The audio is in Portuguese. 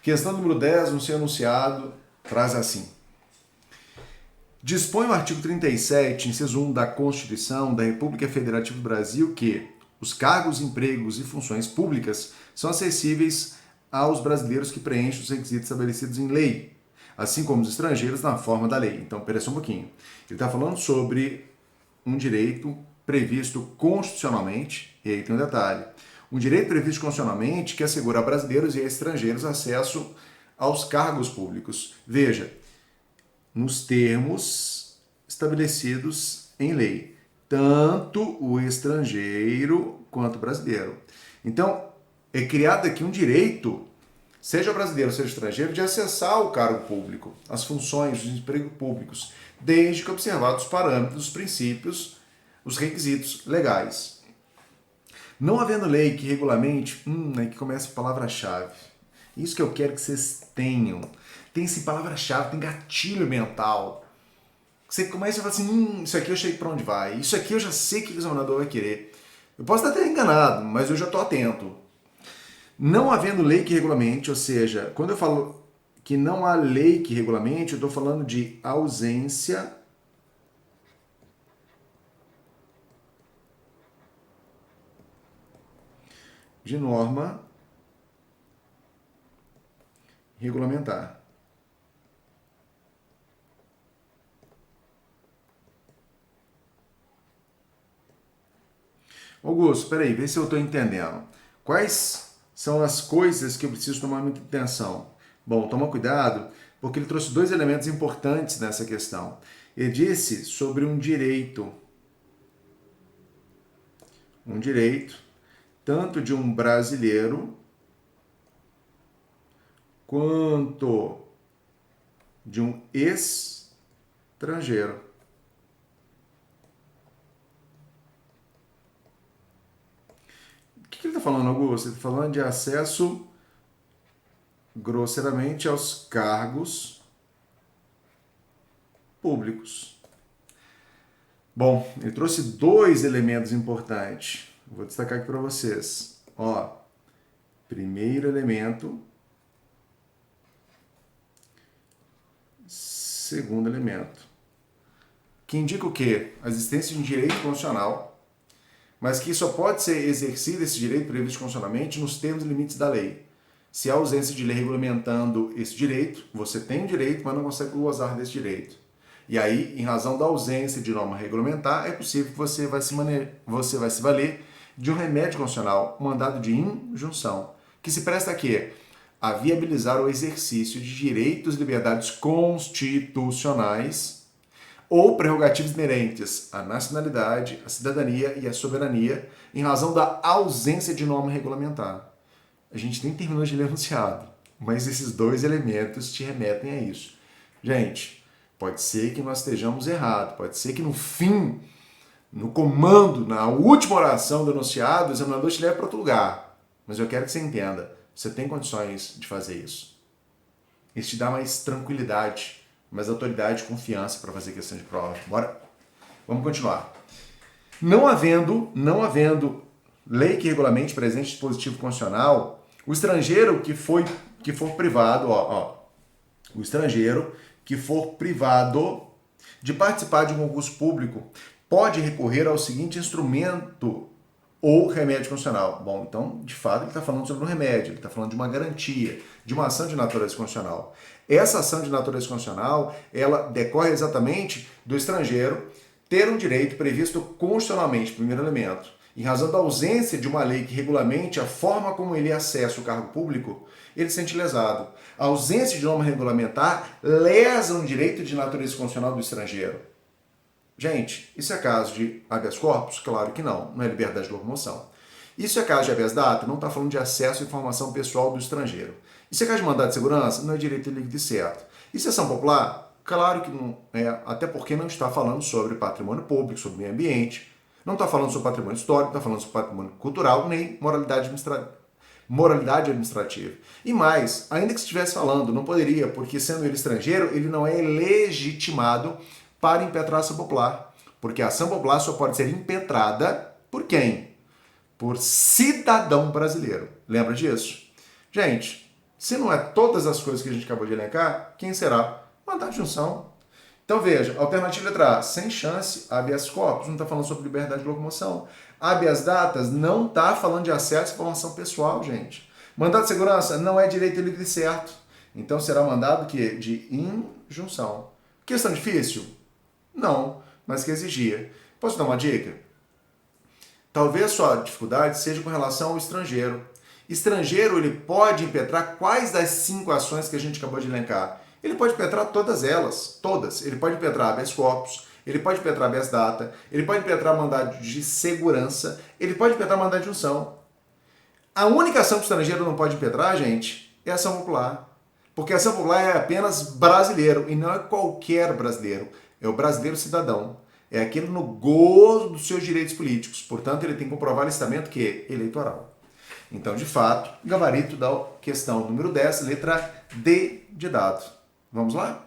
Questão número 10, no seu enunciado, traz assim. Dispõe o artigo 37, inciso 1 da Constituição da República Federativa do Brasil que os cargos, empregos e funções públicas são acessíveis aos brasileiros que preenchem os requisitos estabelecidos em lei, assim como os estrangeiros na forma da lei. Então, pera só um pouquinho. Ele está falando sobre um direito previsto constitucionalmente, e aí tem um detalhe. Um direito previsto constitucionalmente que assegura a brasileiros e a estrangeiros acesso aos cargos públicos. Veja, nos termos estabelecidos em lei, tanto o estrangeiro quanto o brasileiro. Então, é criado aqui um direito, seja brasileiro, seja estrangeiro, de acessar o cargo público, as funções, os empregos públicos, desde que observados os parâmetros, os princípios, os requisitos legais. Não havendo lei que regulamente, aí que começa a palavra-chave. Isso que eu quero que vocês tenham. Tem esse palavra-chave, tem gatilho mental. Você começa a falar assim, isso aqui eu sei para onde vai, isso aqui eu já sei que o examinador vai querer. Eu posso estar até enganado, mas eu já estou atento. Não havendo lei que regulamente, ou seja, quando eu falo que não há lei que regulamente, eu estou falando de ausência de norma regulamentar. Augusto, peraí, vê se eu estou entendendo. Quais são as coisas que eu preciso tomar muita atenção? Bom, toma cuidado, porque ele trouxe dois elementos importantes nessa questão. Ele disse sobre um direito tanto de um brasileiro quanto de um estrangeiro. O que ele está falando, Augusto? Ele está falando de acesso, grosseiramente, aos cargos públicos. Bom, ele trouxe dois elementos importantes. Vou destacar aqui para vocês. Primeiro elemento. Segundo elemento. Que indica o quê? A existência de um direito constitucional, mas que só pode ser exercido esse direito previsto constitucionalmente nos termos e limites da lei. Se há ausência de lei regulamentando esse direito, você tem um direito, mas não consegue gozar desse direito. E aí, em razão da ausência de norma regulamentar, é possível que você vai se valer de um remédio constitucional, um mandado de injunção, que se presta a quê? A viabilizar o exercício de direitos e liberdades constitucionais ou prerrogativas inerentes à nacionalidade, à cidadania e à soberania, em razão da ausência de norma regulamentar. A gente nem terminou de ler o enunciado, mas esses dois elementos te remetem a isso. Gente, pode ser que nós estejamos errados, pode ser que no fim, no comando, na última oração do enunciado, o examinador te leve para outro lugar. Mas eu quero que você entenda, você tem condições de fazer isso. Isso te dá mais tranquilidade, mais autoridade e confiança para fazer questão de prova. Bora? Vamos continuar. Não havendo lei que regulamente presente dispositivo constitucional, o estrangeiro que for privado, o estrangeiro que for privado de participar de um concurso público pode recorrer ao seguinte instrumento ou remédio constitucional. Bom, então, de fato, ele está falando sobre um remédio, ele está falando de uma garantia, de uma ação de natureza constitucional. Essa ação de natureza constitucional, ela decorre exatamente do estrangeiro ter um direito previsto constitucionalmente, primeiro elemento. Em razão da ausência de uma lei que regulamente a forma como ele acessa o cargo público, ele se sente lesado. A ausência de norma regulamentar lesa um direito de natureza constitucional do estrangeiro. Gente, isso é caso de habeas corpus? Claro que não, não é liberdade de locomoção. Isso é caso de habeas data? Não está falando de acesso à informação pessoal do estrangeiro. Isso é caso de mandado de segurança? Não é direito líquido e certo. Isso é ação popular? Claro que não é, até porque não está falando sobre patrimônio público, sobre meio ambiente, não está falando sobre patrimônio histórico, não está falando sobre patrimônio cultural, nem moralidade administrativa. E mais, ainda que estivesse falando, não poderia, porque sendo ele estrangeiro, ele não é legitimado para impetrar a ação popular. Porque a ação popular só pode ser impetrada por quem? Por cidadão brasileiro. Lembra disso? Gente, Se não é todas as coisas que a gente acabou de elencar, quem será? Mandado de junção. Então veja, alternativa letra A, sem chance, habeas corpus, não está falando sobre liberdade de locomoção. Habeas datas não está falando de acesso à informação pessoal, gente. Mandado de segurança não é direito livre e certo. Então será mandado que de injunção. Questão difícil? Não, mas que exigia. Posso dar uma dica? Talvez sua dificuldade seja com relação ao estrangeiro. Estrangeiro, ele pode impetrar quais das 5 ações que a gente acabou de elencar? Ele pode impetrar todas elas, todas. Ele pode impetrar habeas corpus, ele pode impetrar habeas data, ele pode impetrar mandado de segurança, ele pode impetrar mandado de junção. A única ação que o estrangeiro não pode impetrar, gente, é a ação popular. Porque a ação popular é apenas brasileiro, e não é qualquer brasileiro. É o brasileiro cidadão. É aquele no gozo dos seus direitos políticos. Portanto, ele tem que comprovar listamento que é eleitoral. Então, de fato, gabarito da questão número 10, letra D de dado. Vamos lá?